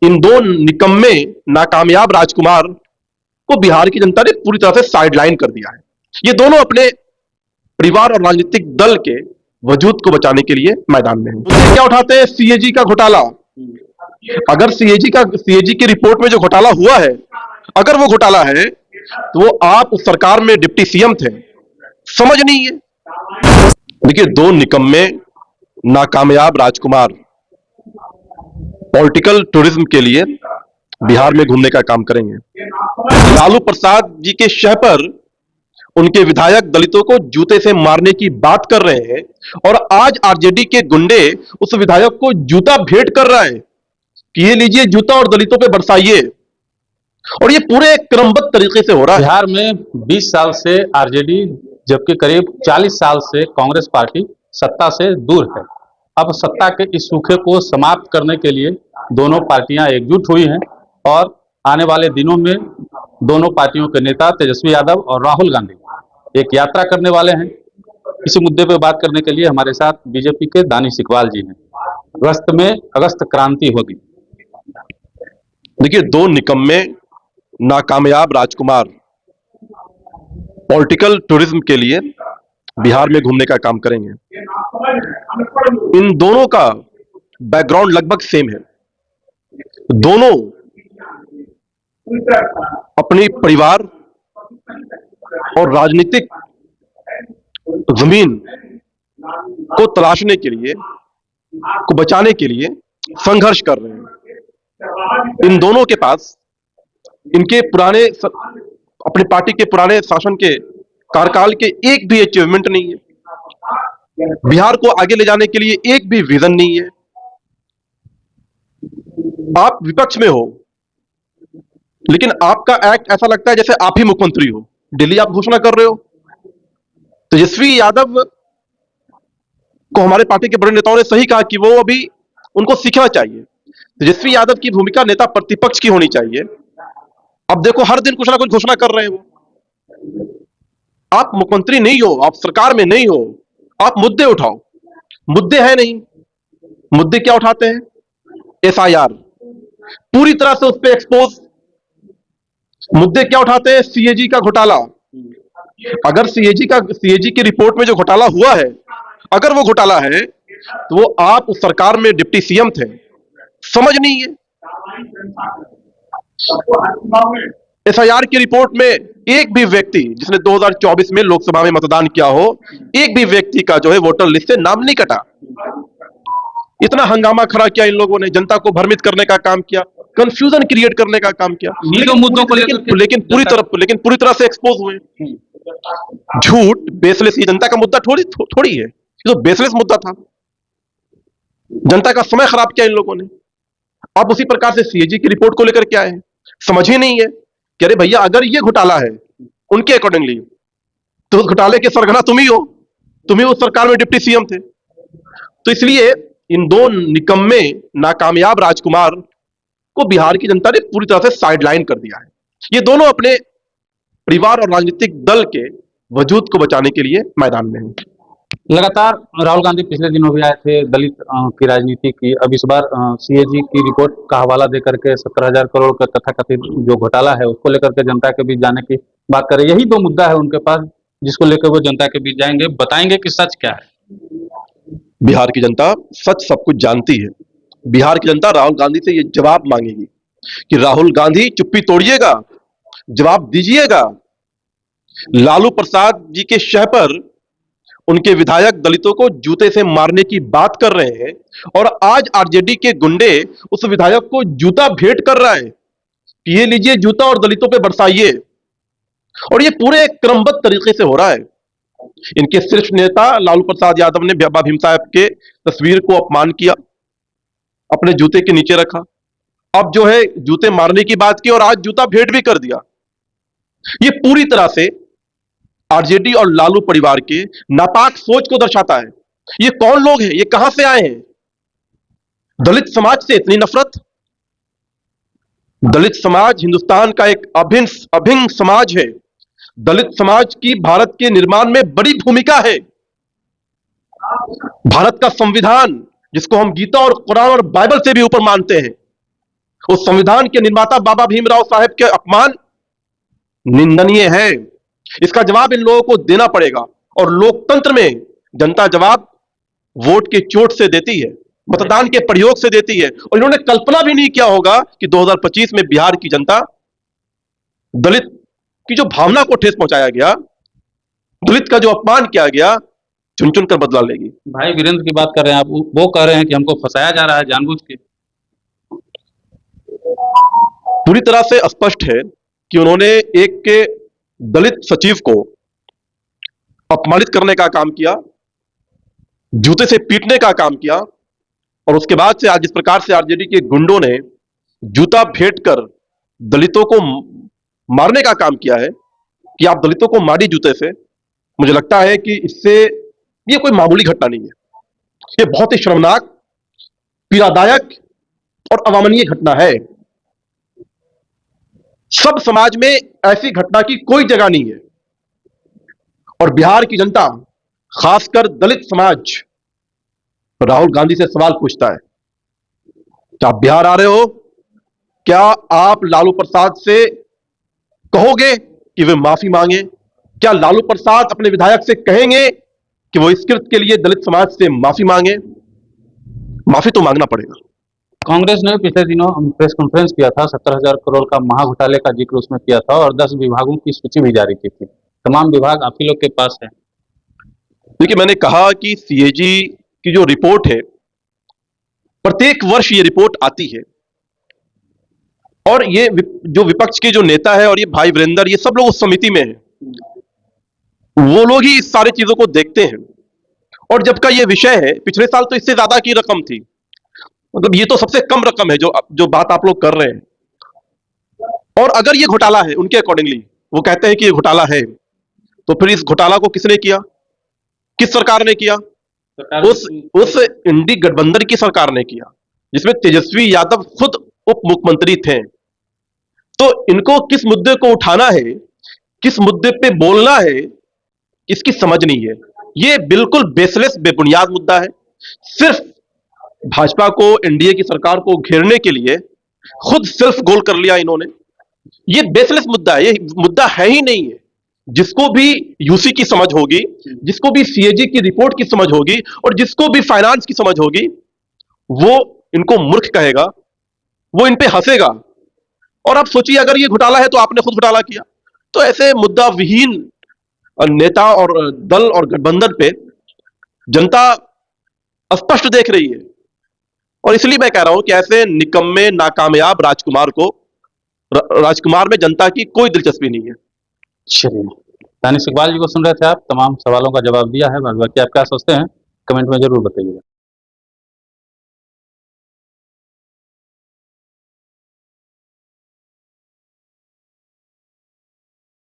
इन दो निकम्मे नाकामयाब राजकुमार को बिहार की जनता ने पूरी तरह से साइडलाइन कर दिया है। ये दोनों अपने परिवार और राजनीतिक दल के वजूद को बचाने के लिए मैदान में हैं। मुद्दे क्या उठाते हैं? सीएजी का घोटाला। अगर सीएजी की रिपोर्ट में जो घोटाला हुआ है, अगर वो घोटाला है तो वो आप उस सरकार में डिप्टी सीएम थे, समझ नहीं है। देखिए, दो निकम्मे नाकामयाब राजकुमार पॉलिटिकल टूरिज्म के लिए बिहार में घूमने का काम करेंगे। लालू प्रसाद जी के शह पर उनके विधायक दलितों को जूते से मारने की बात कर रहे हैं और आज आरजेडी के गुंडे उस विधायक को जूता भेंट कर रहा है कि ये लीजिए जूता और दलितों पे बरसाइए। और ये पूरे क्रमबद्ध तरीके से हो रहा है। बिहार में 20 साल से आरजेडी, जबकि करीब 40 साल से कांग्रेस पार्टी सत्ता से दूर है। अब सत्ता के इस सूखे को समाप्त करने के लिए दोनों पार्टियां एकजुट हुई हैं और आने वाले दिनों में दोनों पार्टियों के नेता तेजस्वी यादव और राहुल गांधी एक यात्रा करने वाले हैं। इसी मुद्दे पर बात करने के लिए हमारे साथ बीजेपी के दानिश इकबाल जी हैं। अगस्त में अगस्त क्रांति होगी। देखिए, दो निकम्मे नाकामयाब राजकुमार पॉलिटिकल टूरिज्म के लिए बिहार में घूमने का काम करेंगे। इन दोनों का बैकग्राउंड लगभग सेम है। दोनों अपनी परिवार और राजनीतिक जमीन को तलाशने के लिए, को बचाने के लिए संघर्ष कर रहे हैं। इन दोनों के पास इनके पुराने अपनी पार्टी के पुराने शासन के कार्यकाल के एक भी अचीवमेंट नहीं है। बिहार को आगे ले जाने के लिए एक भी विजन नहीं है। आप विपक्ष में हो, लेकिन आपका एक्ट ऐसा लगता है जैसे आप ही मुख्यमंत्री हो। दिल्ली आप घोषणा कर रहे हो। तेजस्वी यादव को हमारे पार्टी के बड़े नेताओं ने सही कहा कि वो अभी उनको सीखना चाहिए। तेजस्वी यादव की भूमिका नेता प्रतिपक्ष की होनी चाहिए। अब देखो, हर दिन कुछ ना कुछ घोषणा कर रहे हैं वो। आप मुख्यमंत्री नहीं हो, आप सरकार में नहीं हो, आप मुद्दे उठाओ। मुद्दे हैं नहीं। मुद्दे क्या उठाते हैं? एसआईआर, पूरी तरह से उस पर एक्सपोज। मुद्दे क्या उठाते हैं? सीएजी का घोटाला। अगर सीएजी की रिपोर्ट में जो घोटाला हुआ है, अगर वो घोटाला है तो वो आप उस सरकार में डिप्टी सीएम थे, समझ नहीं है। एसआईआर की रिपोर्ट में एक भी व्यक्ति जिसने 2024 में लोकसभा में मतदान किया हो, एक भी व्यक्ति का जो है वोटर लिस्ट से नाम नहीं कटा। इतना हंगामा खड़ा किया इन लोगों ने, जनता को भ्रमित करने का काम किया, कंफ्यूजन क्रिएट करने का काम किया। मुद्दों को लेकिन पूरी तरह से एक्सपोज हुए। झूठ, बेसलेस। ये जनता का मुद्दा थोड़ी है, ये तो बेसलेस मुद्दा था। जनता का समय खराब किया इन लोगों ने। अब उसी प्रकार से सीएजी की रिपोर्ट को लेकर क्या है, समझ ही नहीं है कि अरे भैया, अगर ये घोटाला है उनके अकॉर्डिंगली, तो उस घोटाले के सरगना तुम ही हो। तुम ही उस सरकार में डिप्टी सीएम थे। तो इसलिए इन दो निकम्मे नाकामयाब राजकुमार को बिहार की जनता ने पूरी तरह से साइडलाइन कर दिया है। ये दोनों अपने परिवार और राजनीतिक दल के वजूद को बचाने के लिए मैदान में हैं। लगातार राहुल गांधी पिछले दिनों भी आए थे दलित की राजनीति की। अब इस बार सीएजी की रिपोर्ट का हवाला देकर के 17,000 करोड़ का तथाकथित जो घोटाला है उसको लेकर के जनता के बीच जाने की बात करें। यही दो मुद्दा है उनके पास जिसको लेकर वो जनता के बीच जाएंगे, बताएंगे कि सच क्या है। बिहार की जनता सच सब कुछ जानती है। बिहार की जनता राहुल गांधी से ये जवाब मांगेगी कि राहुल गांधी चुप्पी तोड़िएगा, जवाब दीजिएगा। लालू प्रसाद जी के शह पर उनके विधायक दलितों को जूते से मारने की बात कर रहे हैं और आज आरजेडी के गुंडे उस विधायक को जूता भेंट कर रहा है कि ये लीजिए जूता और दलितों पे बरसाइए। और ये पूरे क्रमबद्ध तरीके से हो रहा है। इनके शीर्ष नेता लालू प्रसाद यादव ने बाबा भीम साहब के तस्वीर को अपमान किया, अपने जूते के नीचे रखा। अब जो है जूते मारने की बात की और आज जूता भेंट भी कर दिया। ये पूरी तरह से आरजेडी और लालू परिवार के नापाक सोच को दर्शाता है। ये कौन लोग हैं? ये कहां से आए हैं? दलित समाज से इतनी नफरत। दलित समाज हिंदुस्तान का एक अभिन्न समाज है। दलित समाज की भारत के निर्माण में बड़ी भूमिका है। भारत का संविधान, जिसको हम गीता और कुरान और बाइबल से भी ऊपर मानते हैं, उस संविधान के निर्माता बाबा भीमराव साहेब के अपमान निंदनीय है। इसका जवाब इन लोगों को देना पड़ेगा। और लोकतंत्र में जनता जवाब वोट के चोट से देती है, मतदान के प्रयोग से देती है। और इन्होंने कल्पना भी नहीं किया होगा कि 2025 में बिहार की जनता दलित की जो भावना को ठेस पहुंचाया गया, दलित का जो अपमान किया गया, चुन चुन कर बदला लेगी। भाई वीरेंद्र की बात कर रहे हैं आप, वो कह रहे हैं कि हमको फंसाया जा रहा है जानबूझ के। पूरी तरह से स्पष्ट है कि उन्होंने एक के दलित सचिव को अपमानित करने का काम किया, जूते से पीटने का काम किया, और उसके बाद से आज जिस प्रकार से आरजेडी के गुंडों ने जूता फेंट कर दलितों को मारने का काम किया है कि आप दलितों को मारी जूते से, मुझे लगता है कि इससे ये कोई मामूली घटना नहीं है। ये बहुत ही शर्मनाक, पीड़ादायक और अवामनीय घटना है। सब समाज में ऐसी घटना की कोई जगह नहीं है। और बिहार की जनता, खासकर दलित समाज, राहुल गांधी से सवाल पूछता है, क्या आप बिहार आ रहे हो? क्या आप लालू प्रसाद से कहोगे कि वे माफी मांगे? क्या लालू प्रसाद अपने विधायक से कहेंगे कि वो इस कृत्य के लिए दलित समाज से माफी मांगे? माफी तो मांगना पड़ेगा। कांग्रेस ने पिछले दिनों प्रेस कॉन्फ्रेंस किया था, 17,000 करोड़ का महाघोटाले का जिक्र उसमें किया था और 10 विभागों की सूची भी जारी की थी। तमाम विभाग आप ही लोग के पास है। देखिए, मैंने कहा कि सीएजी की जो रिपोर्ट है, प्रत्येक वर्ष ये रिपोर्ट आती है, और ये जो विपक्ष के जो नेता है और ये भाई वीरेंद्र, ये सब लोग उस समिति में हैं। वो लोग ही इस सारी चीजों को देखते हैं। और जब का ये विषय है, पिछले साल तो इससे ज्यादा की रकम थी, मतलब ये तो सबसे कम रकम है जो बात आप लोग कर रहे हैं। और अगर ये घोटाला है, उनके अकॉर्डिंगली वो कहते हैं कि ये घोटाला है, तो फिर इस घोटाला को किसने किया? किस सरकार ने किया? उस इंडी गठबंधन की सरकार ने किया, जिसमें तेजस्वी यादव खुद उप मुख्यमंत्री थे। तो इनको किस मुद्दे को उठाना है, किस मुद्दे पे बोलना है, इसकी समझ नहीं है। ये बिल्कुल बेसलेस, बेबुनियाद मुद्दा है। सिर्फ भाजपा को, एनडीए की सरकार को घेरने के लिए खुद सेल्फ गोल कर लिया इन्होंने। ये बेसलेस मुद्दा है, ये मुद्दा है ही नहीं है। जिसको भी यूसी की समझ होगी, जिसको भी सीएजी की रिपोर्ट की समझ होगी, और जिसको भी फाइनेंस की समझ होगी, वो इनको मूर्ख कहेगा, वो इन पे हंसेगा। और आप सोचिए, अगर ये घोटाला है तो आपने खुद घोटाला किया। तो ऐसे मुद्दा विहीन नेता और दल और गठबंधन पे जनता स्पष्ट देख रही है। और इसलिए मैं कह रहा हूं कि ऐसे निकम्मे, नाकामयाब राजकुमार में जनता की कोई दिलचस्पी नहीं है। चलिए, दानिश इकबाल जी को सुन रहे थे आप, तमाम सवालों का जवाब दिया है। बाकी आप क्या सोचते हैं कमेंट में जरूर बताइएगा।